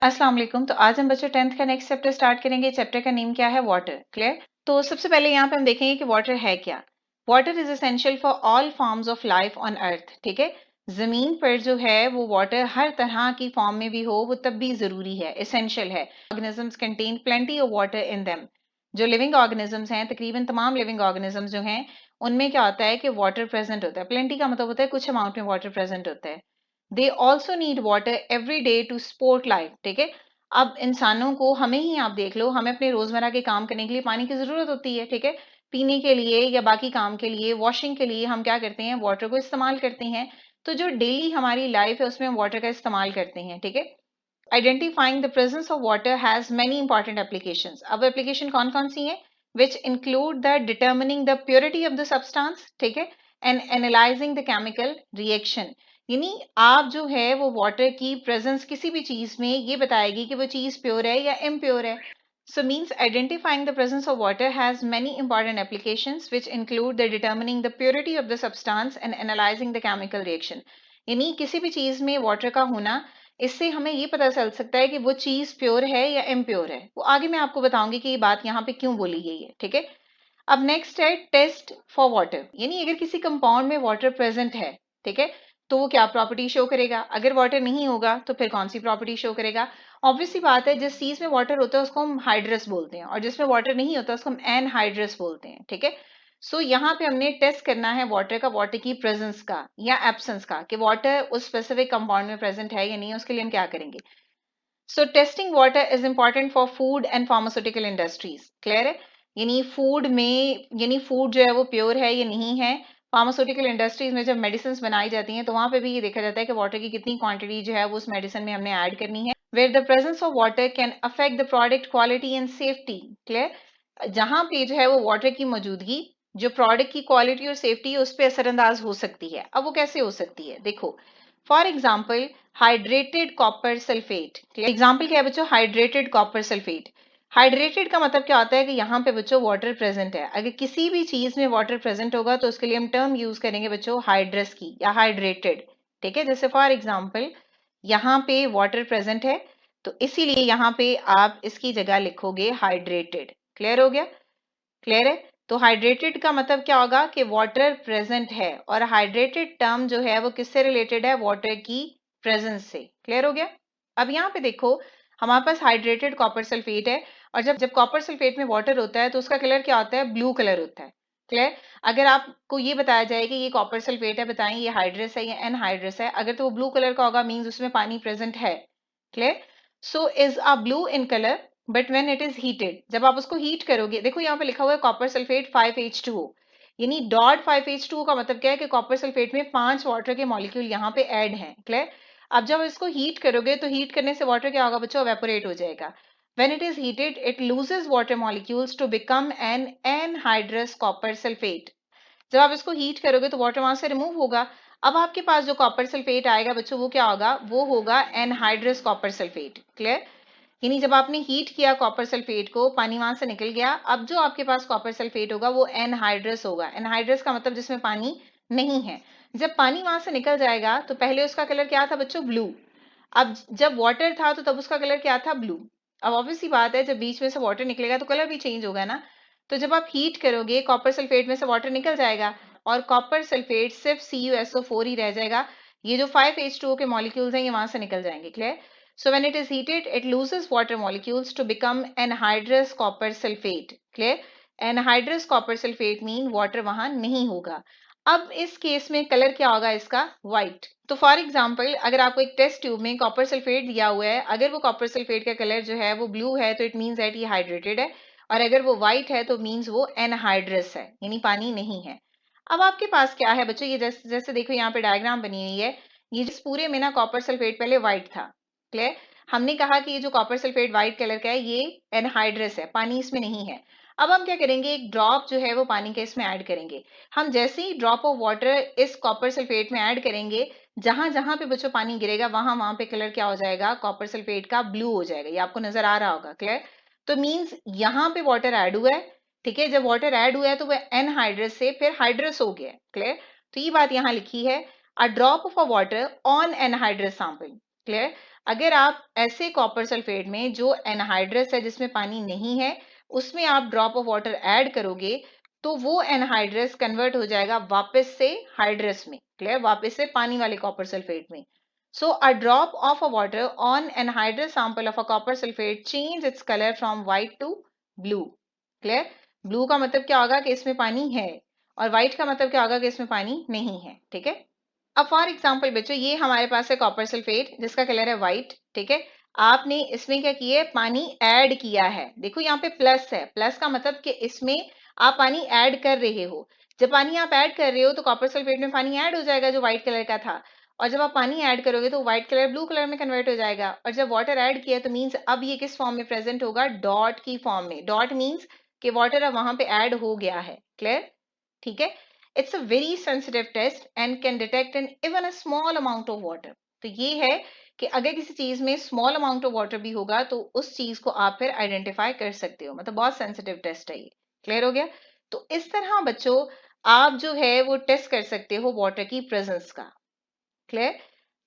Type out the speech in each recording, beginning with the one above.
अस्सलाम वालेकुम। तो आज हम बच्चों 10th का नेक्स्ट चैप्टर स्टार्ट करेंगे। चैप्टर का नेम क्या है? वाटर। क्लियर? तो सबसे पहले यहाँ पे हम देखेंगे कि वाटर है क्या। Water is essential for all forms of life on earth. ठीक है, जमीन पर जो है वो वाटर हर तरह की फॉर्म में भी हो वो तब भी जरूरी है, एसेंशियल है। Organisms contain plenty of water in them. जो लिविंग ऑर्गेनिजम्स हैं, तकरीबन तमाम लिविंग ऑर्गेनिजम्स जो हैं उनमें क्या होता है कि वाटर प्रेजेंट होता है। प्लेंटी का मतलब होता है कुछ अमाउंट में वाटर प्रेजेंट होता है। They also need water every day to support life. ठीक है, अब इंसानों को, हमें ही आप देख लो, हमें अपने रोजमर्रा के काम करने के लिए पानी की जरूरत होती है। ठीक है, पीने के लिए या बाकी काम के लिए, वॉशिंग के लिए हम क्या करते हैं? वाटर को इस्तेमाल करते हैं। तो जो डेली हमारी लाइफ है उसमें हम वाटर का इस्तेमाल करते हैं। ठीक है, identifying the presence of water has many important applications. अब एप्लीकेशन कौन कौन सी हैं? Which include the determining the purity of the substance. ठीक है, and analysing the chemical reaction. यानी आप जो है वो वाटर की प्रेजेंस किसी भी चीज में ये बताएगी कि वो चीज प्योर है या इम्प्योर है। So means identifying the presence of water has many important applications which include the determining the purity of the substance and analyzing the chemical reaction. यानी किसी भी चीज में वाटर का होना, इससे हमें ये पता चल सकता है कि वो चीज प्योर है या इम्प्योर है। वो आगे मैं आपको बताऊंगी कि ये बात यहाँ पे क्यों बोली गई है। ठीक है, अब नेक्स्ट है टेस्ट फॉर वाटर। यानी अगर किसी कंपाउंड में वाटर प्रेजेंट है, ठीक है, तो वो क्या प्रॉपर्टी शो करेगा। अगर वाटर नहीं होगा तो फिर कौन सी प्रॉपर्टी शो करेगा। ऑब्वियस सी बात है, जिस चीज में वाटर होता है उसको हम हाइड्रस बोलते हैं और जिसमें वाटर नहीं होता उसको हम एनहाइड्रस बोलते हैं। ठीक है, सो यहाँ पे हमने टेस्ट करना है वाटर का, वाटर की प्रेजेंस का या एब्सेंस का, कि वाटर उस स्पेसिफिक कंपाउंड में प्रेजेंट है या नहीं है। उसके लिए हम क्या करेंगे? सो testing water is important for food and pharmaceutical industries. Clear है? यानी फूड में, यानी फूड जो है वो प्योर है या नहीं है। फार्मास्यूटिकल इंडस्ट्रीज में जब मेडिसिन बनाई जाती हैं तो वहां पे भी ये देखा जाता है कि वाटर की कितनी क्वांटिटी जो है वो उस मेडिसिन में हमने ऐड करनी है। Where the presence of water can affect the product quality and safety. Clear? जहां पे जो है वो वाटर की मौजूदगी जो प्रोडक्ट की क्वालिटी और सेफ्टी है उस पर असरअंदाज हो सकती है। अब वो कैसे हो सकती है? देखो, for example hydrated copper sulphate. Example क्या है बच्चों? Hydrated copper sulphate. हाइड्रेटेड का मतलब क्या होता है कि यहाँ पे बच्चों वाटर प्रेजेंट है। अगर किसी भी चीज में वाटर प्रेजेंट होगा तो उसके लिए हम टर्म यूज करेंगे बच्चों हाइड्रस की या हाइड्रेटेड। ठीक है, जैसे फॉर एग्जाम्पल यहाँ पे वाटर प्रेजेंट है तो इसीलिए यहाँ पे आप इसकी जगह लिखोगे हाइड्रेटेड। क्लियर हो गया? क्लियर है? तो हाइड्रेटेड का मतलब क्या होगा कि वाटर प्रेजेंट है, और हाइड्रेटेड टर्म जो है वो किससे रिलेटेड है? वाटर की प्रेजेंस से। क्लियर हो गया? अब यहाँ पे देखो, हमारे पास हाइड्रेटेड कॉपर सल्फेट है, और जब जब कॉपर सल्फेट में वाटर होता है तो उसका कलर क्या होता है? ब्लू कलर होता है। क्लियर? अगर आपको ये बताया जाए कि ये कॉपर सल्फेट है, बताएं ये हाइड्रस है या एनहाइड्रस है, अगर तो वो ब्लू कलर का होगा मीन्स उसमें पानी प्रेजेंट है। Clear? So is a blue in colour but when it is heated, जब आप उसको हीट करोगे, देखो यहाँ पे लिखा हुआ है कॉपर सल्फेट 5H2O। यानी डॉट 5H2O का मतलब क्या है कि कॉपर सल्फेट में 5 वाटर के मॉलिक्यूल यहाँ पे ऐड हैं। क्लियर? अब जब इसको हीट करोगे तो हीट करने से वाटर क्या होगा बच्चों? एवेपोरेट हो जाएगा। When it is heated, it loses water molecules to become an anhydrous copper sulfate. जब आप इसको हीट करोगे तो वाटर वहां से रिमूव होगा। अब आपके पास जो कॉपर सल्फेट आएगा बच्चों वो क्या होगा? वो होगा एनहाइड्रस कॉपर सल्फेट। क्लियर? यानी जब आपने हीट किया कॉपर सल्फेट को, पानी वहां से निकल गया, अब जो आपके पास कॉपर सल्फेट होगा वो एनहाइड्रस होगा। एनहाइड्रस का मतलब जिसमें पानी नहीं है। जब पानी वहां से निकल जाएगा तो पहले उसका कलर क्या था बच्चों? ब्लू। अब जब वाटर था तो तब उसका कलर क्या था? ब्लू। अब ऑब्वियस सी बात है, जब बीच में से वाटर निकलेगा तो कलर भी चेंज होगा ना। तो जब आप हीट करोगे कॉपर सल्फेट में से वाटर निकल जाएगा और कॉपर सल्फेट सिर्फ CuSO4 ही रह जाएगा। ये जो 5H2O के मॉलिक्यूल्स हैं ये वहां से निकल जाएंगे। Clear? So when it is heated, it loses water molecules to become anhydrous copper sulfate. Clear? Anhydrous copper sulfate mean water वहां नहीं होगा। अब इस केस में कलर क्या होगा इसका? व्हाइट। तो फॉर एग्जाम्पल अगर आपको एक टेस्ट ट्यूब में कॉपर सल्फेट दिया हुआ है, अगर वो कॉपर सल्फेट का कलर जो है वो ब्लू है तो इट मीन्स दैट ये हाइड्रेटेड है, और अगर वो व्हाइट है तो मीन्स वो एनहाइड्रस है, यानी पानी नहीं है। अब आपके पास क्या है बच्चों? ये जैसे जैसे देखो यहाँ पे डायग्राम बनी हुई है, ये जिस पूरे में ना कॉपर सल्फेट पहले व्हाइट था। क्लियर? हमने कहा कि ये जो कॉपर सल्फेट व्हाइट कलर का है ये एनहाइड्रस है, पानी इसमें नहीं है। अब हम क्या करेंगे? एक ड्रॉप जो है वो पानी के इसमें ऐड करेंगे। हम जैसे ही ड्रॉप ऑफ वाटर इस कॉपर सल्फेट में ऐड करेंगे, जहां जहां पे बच्चों पानी गिरेगा वहां वहां पे कलर क्या हो जाएगा? कॉपर सल्फेट का ब्लू हो जाएगा। ये आपको नजर आ रहा होगा। क्लियर? तो मीन्स यहाँ पे वाटर ऐड हुआ है। ठीक है, जब वाटर ऐड हुआ है तो वह एनहाइड्रस से फिर हाइड्रस हो गया। क्लियर? तो ये बात यहाँ लिखी है, अ drop of a water on anhydrous sample. Clear? अगर आप ऐसे कॉपर सल्फेट में जो एनहाइड्रस है, जिसमें पानी नहीं है, उसमें आप ड्रॉप ऑफ वाटर ऐड करोगे तो वो एनहाइड्रस कन्वर्ट हो जाएगा वापस से हाइड्रस में। क्लियर? वापस से पानी वाले कॉपर सल्फेट में। So a drop of a water on anhydrous sample of a copper sulphate change its colour from white to blue. Clear? Blue का मतलब क्या होगा कि इसमें पानी है, और व्हाइट का मतलब क्या होगा कि इसमें पानी नहीं है। ठीक है? अब फॉर एग्जाम्पल बच्चों, ये हमारे पास है कॉपर सल्फेट जिसका कलर है व्हाइट। ठीक है? आपने इसमें क्या किया है, पानी ऐड किया है। देखो यहाँ पे प्लस है, प्लस का मतलब कि इसमें आप पानी ऐड कर रहे हो। जब पानी आप ऐड कर रहे हो तो कॉपर सल्फेट में पानी ऐड हो जाएगा जो व्हाइट कलर का था, और जब आप पानी ऐड करोगे तो व्हाइट कलर ब्लू कलर में कन्वर्ट हो जाएगा। और जब वाटर ऐड किया तो मीन्स अब ये किस फॉर्म में प्रेजेंट होगा, डॉट की फॉर्म में। डॉट मीन्स कि वाटर अब वहां पे ऐड हो गया है। क्लियर? ठीक है? It's a very sensitive test and can detect in even a small amount of water. तो ये है कि अगर किसी चीज में स्मॉल अमाउंट ऑफ वाटर भी होगा तो उस चीज को आप फिर आइडेंटिफाई कर सकते हो। मतलब बहुत सेंसिटिव टेस्ट है ये। क्लियर हो गया? तो इस तरह बच्चों आप जो है वो टेस्ट कर सकते हो वाटर की प्रेजेंस का। क्लियर?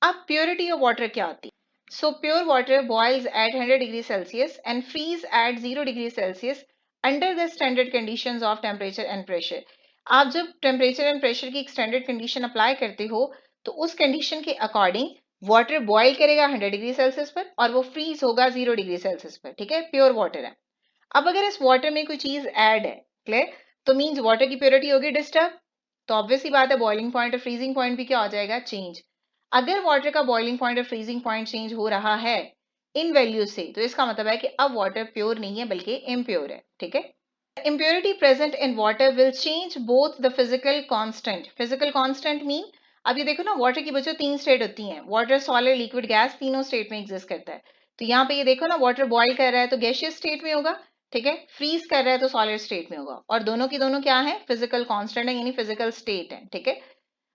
अब प्योरिटी ऑफ वाटर क्या होती है? So pure water boils at 100 degree Celsius and freeze at 0 degree Celsius under the standard conditions of temperature and pressure. आप जब टेम्परेचर एंड प्रेशर की एक स्टैंडर्ड कंडीशन अप्लाई करते हो तो उस कंडीशन के अकॉर्डिंग वाटर बॉयल करेगा 100 डिग्री सेल्सियस पर और वो फ्रीज होगा 0 डिग्री सेल्सियस पर। ठीक है? प्योर वाटर है। अब अगर इस वाटर में कोई चीज ऐड है, क्लियर, तो मींस वाटर की प्योरिटी होगी डिस्टर्ब। तो ऑब्वियसली बात है बॉइलिंग पॉइंट और फ्रीजिंग पॉइंट भी क्या हो जाएगा, चेंज। अगर वाटर का बॉइलिंग पॉइंट और फ्रीजिंग पॉइंट चेंज हो रहा है इन वैल्यू से, तो इसका मतलब है कि अब वाटर प्योर नहीं है बल्कि इम्प्योर है। ठीक है? impurity present in water will change both the physical constant। physical constant mean, अब ये देखो ना, वाटर की बच्चों तीन स्टेट होती हैं, वाटर, सॉलिड, लिक्विड, गैस, तीनों स्टेट में एग्जिस्ट करता है। तो यहाँ पे ये देखो ना, वाटर बॉईल कर रहा है तो गैशियस स्टेट में होगा। ठीक है? फ्रीज कर रहा है तो सॉलिड स्टेट में होगा। और दोनों की दोनों क्या है, फिजिकल कांस्टेंट है, यानी फिजिकल स्टेट है। ठीक है?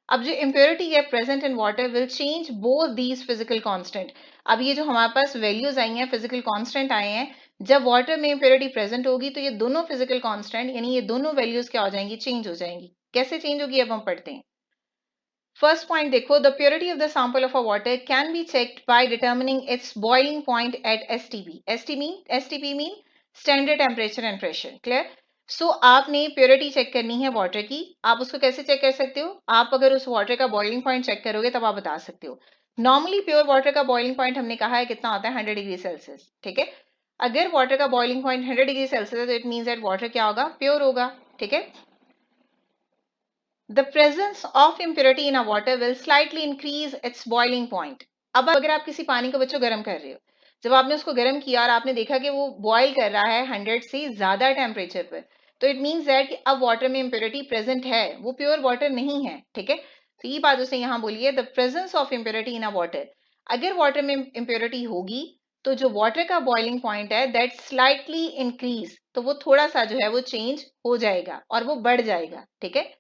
अब जो इम्प्योरिटी है present in water will change both these physical constant. अब ये जो हमारे पास वैल्यूज आई हैं, फिजिकल कांस्टेंट आए हैं, जब वाटर में इम्प्योरिटी प्रेजेंट होगी तो ये दोनों फिजिकल कांस्टेंट यानी ये दोनों वैल्यूज क्या हो जाएंगी, चेंज हो जाएंगी। कैसे चेंज होगी अब हम पढ़ते हैं। फर्स्ट पॉइंट देखो, the purity of the sample of a water can be checked by determining its boiling point at STP. STP mean standard temperature and pressure. Clear? So आपने प्योरिटी चेक करनी है water की। आप उसको कैसे check कर सकते हो, आप अगर उस वाटर का बॉइलिंग पॉइंट चेक करोगे तब आप बता सकते हो। नॉर्मली प्योर वाटर का बॉइलिंग पॉइंट हमने कहा है कितना होता है, 100 डिग्री सेल्सियस। ठीक है? अगर वाटर का बॉइलिंग पॉइंट 100 डिग्री सेल्सियस है तो इट मीन्स दैट वाटर क्या होगा, प्योर होगा। ठीक है? The presence of impurity in a water will slightly increase its boiling point। अब अगर आप किसी पानी को बच्चों गर्म कर रहे हो, जब आपने उसको गर्म किया और आपने देखा कि वो बॉयल कर रहा है 100 से ज्यादा टेम्परेचर पर, तो इट मीन्स दैट कि अब वाटर में impurity प्रेजेंट है, वो प्योर वाटर नहीं है। ठीक है? तो ये बात उसे यहाँ बोलिए, the presence of impurity in a water. अगर वाटर में impurity होगी तो जो वाटर का बॉइलिंग पॉइंट है दैट स्लाइटली इंक्रीज, तो वो थोड़ा सा जो है वो चेंज हो जाएगा और वो बढ़ जाएगा। ठीक है?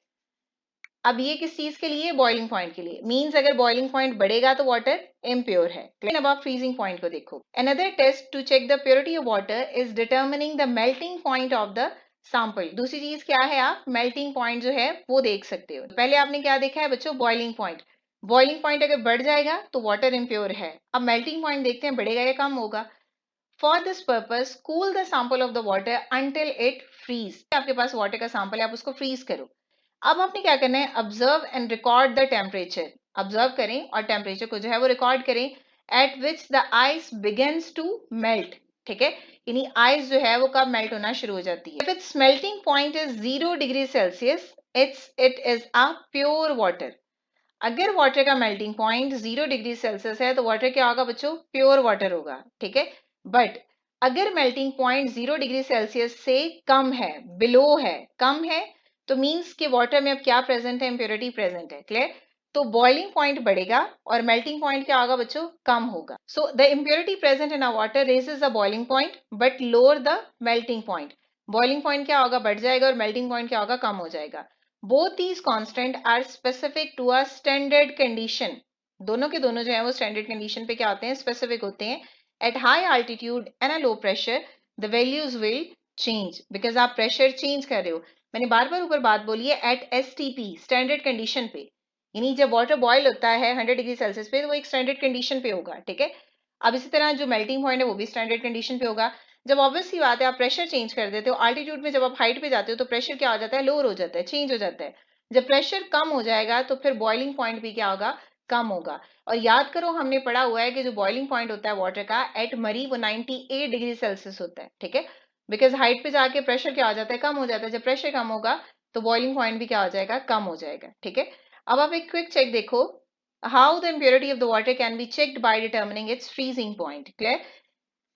अब ये किस चीज के लिए, बॉइलिंग पॉइंट के लिए। मींस अगर बॉइलिंग पॉइंट बढ़ेगा तो वाटर इम्प्योर है। लेकिन अब आप फ्रीजिंग पॉइंट को देखो। Another test to check the purity of water is determining the melting point of the sample. दूसरी चीज क्या है, आप मेल्टिंग पॉइंट जो है वो देख सकते हो। पहले आपने क्या देखा है बच्चों, बॉइलिंग पॉइंट। बॉइलिंग पॉइंट अगर बढ़ जाएगा तो वाटर इम्प्योर है। अब मेल्टिंग पॉइंट देखते हैं बढ़ेगा या कम होगा। For this purpose cool the sample of the water until it freeze. आपके पास वाटर का सैंपल है, आप उसको फ्रीज करो। अब आपने क्या करना है, observe and record the temperature. Observe करें और टेम्परेचर को जो है वो रिकॉर्ड करें at which the ice begins to melt. ठीक है? यानी आइस जो है वो कब मेल्ट होना शुरू हो जाती है, if it's melting point is 0 degree Celsius it is a pure water. अगर वाटर का मेल्टिंग पॉइंट 0 डिग्री सेल्सियस है तो वाटर क्या होगा बच्चों, प्योर वाटर होगा। ठीक है? बट अगर मेल्टिंग पॉइंट 0 डिग्री सेल्सियस से कम है, बिलो है, कम है, तो मींस कि वाटर में अब क्या प्रेजेंट है, इम्प्योरिटी प्रेजेंट है। क्लियर? तो बॉइलिंग पॉइंट बढ़ेगा और मेल्टिंग पॉइंट क्या होगा बच्चों, कम होगा। So the impurity present in a water raises the boiling point but lower the melting point. Boiling point क्या होगा, बढ़ जाएगा, और मेल्टिंग पॉइंट क्या होगा, कम हो जाएगा। Both these constant are specific to a standard condition। दोनों के दोनों जो है वो स्टैंडर्ड कंडीशन पे क्या होते हैं, स्पेसिफिक होते हैं। At high altitude and a low pressure the values will change, because आप प्रेशर चेंज कर रहे हो। मैंने बार बार ऊपर बात बोली है, एट एसटीपी स्टैंडर्ड कंडीशन पे, यानी जब वाटर बॉयल होता है 100 डिग्री सेल्सियस पे तो वो एक स्टैंडर्ड कंडीशन पे होगा। ठीक है? अब इसी तरह जो मेल्टिंग पॉइंट है वो भी स्टैंडर्ड कंडीशन पे होगा। जब ऑब्वियस सी बात है आप प्रेशर चेंज कर देते हो, अल्टीट्यूड में जब आप हाइट पे जाते हो तो प्रेशर क्या हो जाता है, लोअर हो जाता है, चेंज हो जाता है। जब प्रेशर कम हो जाएगा तो फिर बॉइलिंग पॉइंट भी क्या होगा, कम होगा। और याद करो हमने पढ़ा हुआ है कि जो बॉइलिंग पॉइंट होता है वाटर का एट मरी वो 98 डिग्री सेल्सियस होता है, ठीक है। बिकॉज हाइट पे जाके प्रेशर क्या हो जाता है, कम हो जाता है। जब प्रेशर कम होगा तो बॉइलिंग पॉइंट भी क्या हो जाएगा, कम हो जाएगा, ठीक है। अब आप एक क्विक चेक देखो, how the impurity of the water can be checked by determining its freezing point, clear।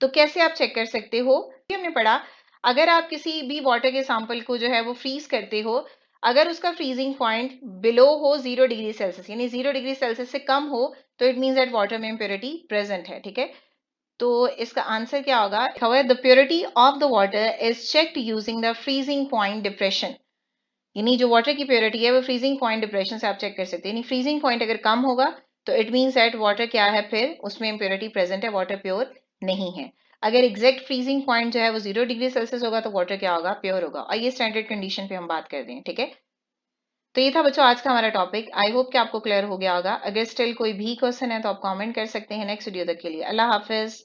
तो कैसे आप चेक कर सकते हो, ये हमने पढ़ा। अगर आप किसी भी वाटर के सैंपल को जो है वो फ्रीज करते हो, अगर उसका फ्रीजिंग पॉइंट बिलो हो 0 डिग्री सेल्सियस, यानी 0 डिग्री सेल्सियस से कम हो, तो इट मीन्स दैट वाटर में इम्प्योरिटी प्रेजेंट है, ठीक है। तो इसका आंसर क्या होगा, the purity of the water is checked using the freezing point depression. यानी जो वाटर की प्योरिटी है वो फ्रीजिंग पॉइंट डिप्रेशन से आप चेक कर सकते हैं। यानी फ्रीजिंग पॉइंट अगर कम होगा तो इट मीन्स दैट वाटर क्या है, फिर उसमें इम्प्योरिटी प्रेजेंट है, वाटर प्योर नहीं है। अगर एग्जैक्ट फ्रीजिंग पॉइंट जो है वो 0 डिग्री सेल्सियस होगा तो वाटर क्या होगा, प्योर होगा। और ये स्टैंडर्ड कंडीशन पे हम बात कर रहे हैं, ठीक है। तो ये था बच्चों आज का हमारा टॉपिक। आई होप कि आपको क्लियर हो गया होगा। अगर स्टिल कोई भी क्वेश्चन है तो आप कमेंट कर सकते हैं। नेक्स्ट वीडियो तक के लिए अल्लाह हाफिज।